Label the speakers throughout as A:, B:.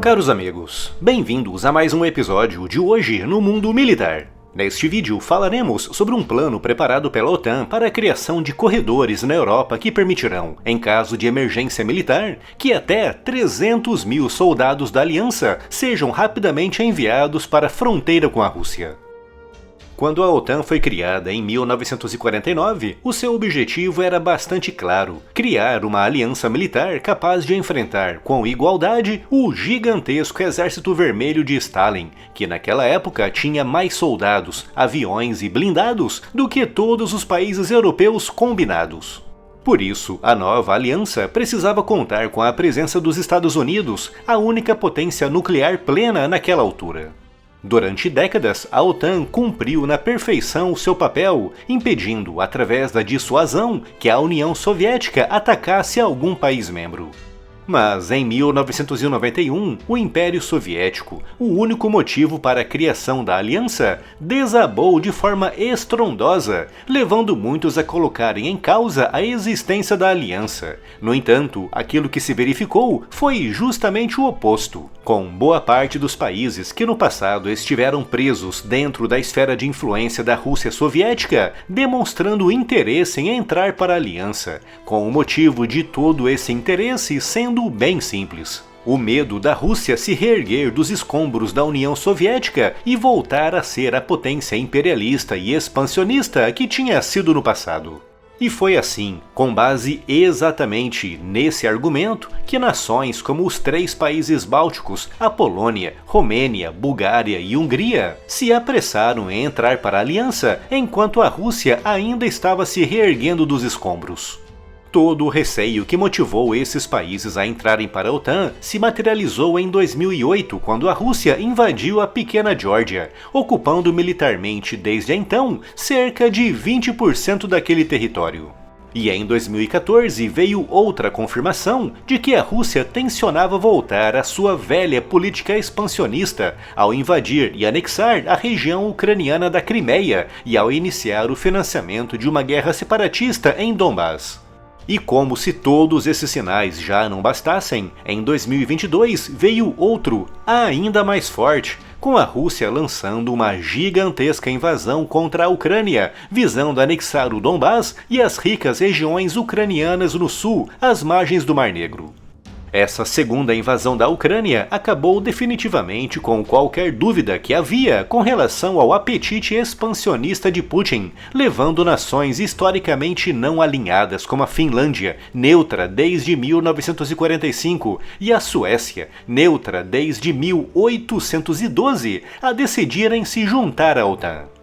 A: Caros amigos, bem-vindos a mais um episódio de Hoje no Mundo Militar. Neste vídeo falaremos sobre um plano preparado pela OTAN para a criação de corredores na Europa que permitirão, em caso de emergência militar, que até 300 mil soldados da Aliança sejam rapidamente enviados para a fronteira com a Rússia. Quando a OTAN foi criada em 1949, o seu objetivo era bastante claro: criar uma aliança militar capaz de enfrentar com igualdade o gigantesco Exército Vermelho de Stalin, que naquela época tinha mais soldados, aviões e blindados do que todos os países europeus combinados. Por isso, a nova aliança precisava contar com a presença dos Estados Unidos, a única potência nuclear plena naquela altura. Durante décadas, a OTAN cumpriu na perfeição o seu papel, impedindo, através da dissuasão, que a União Soviética atacasse algum país membro. Mas, em 1991, o Império Soviético, o único motivo para a criação da aliança, desabou de forma estrondosa, levando muitos a colocarem em causa a existência da aliança. No entanto, aquilo que se verificou foi justamente o oposto, com boa parte dos países que no passado estiveram presos dentro da esfera de influência da Rússia soviética, demonstrando interesse em entrar para a aliança, com o motivo de todo esse interesse sendo bem simples: o medo da Rússia se reerguer dos escombros da União Soviética e voltar a ser a potência imperialista e expansionista que tinha sido no passado. E foi assim, com base exatamente nesse argumento, que nações como os 3 países bálticos, a Polônia, Romênia, Bulgária e Hungria, se apressaram em entrar para a aliança, enquanto a Rússia ainda estava se reerguendo dos escombros. Todo o receio que motivou esses países a entrarem para a OTAN se materializou em 2008, quando a Rússia invadiu a pequena Geórgia, ocupando militarmente desde então cerca de 20% daquele território. E em 2014 veio outra confirmação de que a Rússia tensionava voltar à sua velha política expansionista ao invadir e anexar a região ucraniana da Crimeia e ao iniciar o financiamento de uma guerra separatista em Donbás. E como se todos esses sinais já não bastassem, em 2022 veio outro, ainda mais forte, com a Rússia lançando uma gigantesca invasão contra a Ucrânia, visando anexar o Donbás e as ricas regiões ucranianas no sul, às margens do Mar Negro. Essa segunda invasão da Ucrânia acabou definitivamente com qualquer dúvida que havia com relação ao apetite expansionista de Putin, levando nações historicamente não alinhadas como a Finlândia, neutra desde 1945, e a Suécia, neutra desde 1812, a decidirem se juntar à OTAN.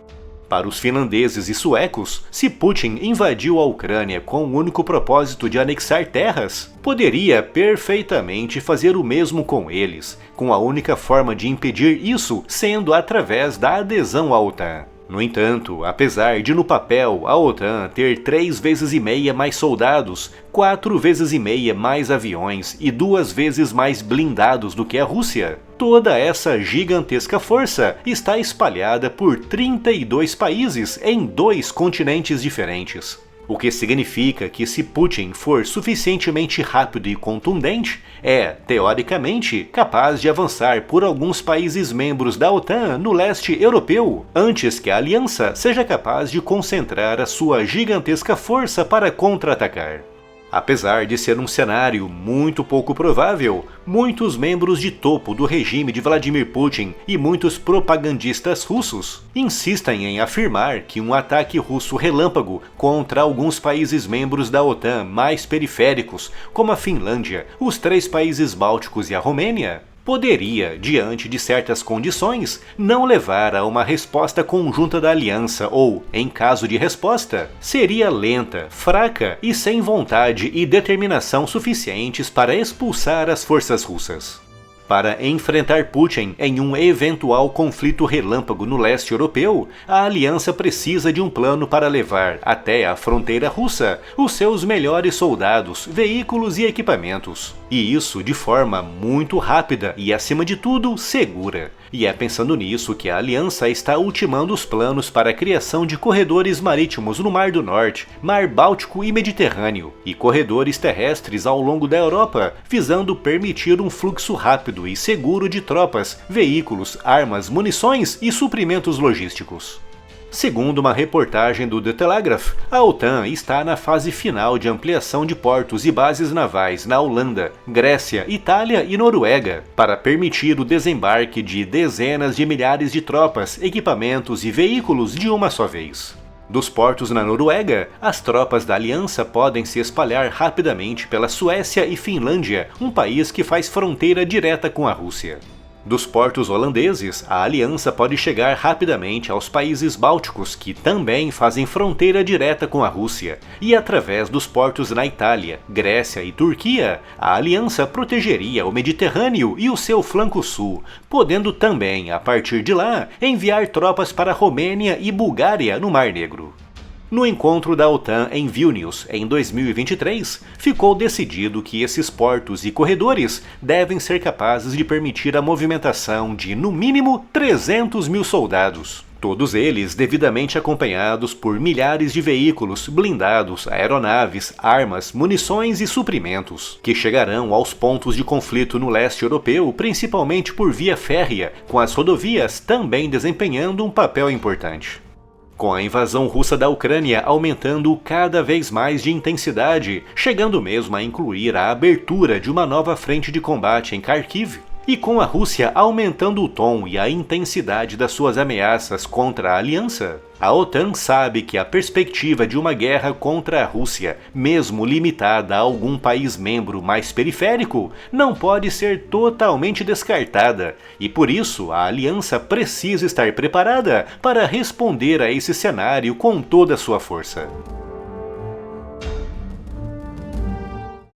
A: Para os finlandeses e suecos, se Putin invadiu a Ucrânia com o único propósito de anexar terras, poderia perfeitamente fazer o mesmo com eles, com a única forma de impedir isso sendo através da adesão à OTAN. No entanto, apesar de no papel a OTAN ter 3,5 vezes mais soldados, 4,5 vezes mais aviões e 2 vezes mais blindados do que a Rússia, toda essa gigantesca força está espalhada por 32 países em 2 continentes diferentes. O que significa que, se Putin for suficientemente rápido e contundente, é, teoricamente, capaz de avançar por alguns países membros da OTAN no leste europeu, antes que a aliança seja capaz de concentrar a sua gigantesca força para contra-atacar. Apesar de ser um cenário muito pouco provável, muitos membros de topo do regime de Vladimir Putin e muitos propagandistas russos insistem em afirmar que um ataque russo relâmpago contra alguns países membros da OTAN mais periféricos, como a Finlândia, os 3 países bálticos e a Romênia, poderia, diante de certas condições, não levar a uma resposta conjunta da aliança ou, em caso de resposta, seria lenta, fraca e sem vontade e determinação suficientes para expulsar as forças russas. Para enfrentar Putin em um eventual conflito relâmpago no leste europeu, a aliança precisa de um plano para levar até a fronteira russa os seus melhores soldados, veículos e equipamentos. E isso de forma muito rápida e, acima de tudo, segura. E é pensando nisso que a aliança está ultimando os planos para a criação de corredores marítimos no Mar do Norte, Mar Báltico e Mediterrâneo, e corredores terrestres ao longo da Europa, visando permitir um fluxo rápido rápido e seguro de tropas, veículos, armas, munições e suprimentos logísticos. Segundo uma reportagem do The Telegraph, a OTAN está na fase final de ampliação de portos e bases navais na Holanda, Grécia, Itália e Noruega, para permitir o desembarque de dezenas de milhares de tropas, equipamentos e veículos de uma só vez. Dos portos na Noruega, as tropas da aliança podem se espalhar rapidamente pela Suécia e Finlândia, um país que faz fronteira direta com a Rússia. Dos portos holandeses, a aliança pode chegar rapidamente aos países bálticos, que também fazem fronteira direta com a Rússia, e através dos portos na Itália, Grécia e Turquia, a aliança protegeria o Mediterrâneo e o seu flanco sul, podendo também, a partir de lá, enviar tropas para a Romênia e Bulgária no Mar Negro. No encontro da OTAN em Vilnius, em 2023, ficou decidido que esses portos e corredores devem ser capazes de permitir a movimentação de, no mínimo, 300 mil soldados. Todos eles devidamente acompanhados por milhares de veículos, blindados, aeronaves, armas, munições e suprimentos, que chegarão aos pontos de conflito no leste europeu principalmente por via férrea, com as rodovias também desempenhando um papel importante. Com a invasão russa da Ucrânia aumentando cada vez mais de intensidade, chegando mesmo a incluir a abertura de uma nova frente de combate em Kharkiv, e com a Rússia aumentando o tom e a intensidade das suas ameaças contra a aliança, a OTAN sabe que a perspectiva de uma guerra contra a Rússia, mesmo limitada a algum país membro mais periférico, não pode ser totalmente descartada, e por isso a aliança precisa estar preparada para responder a esse cenário com toda a sua força.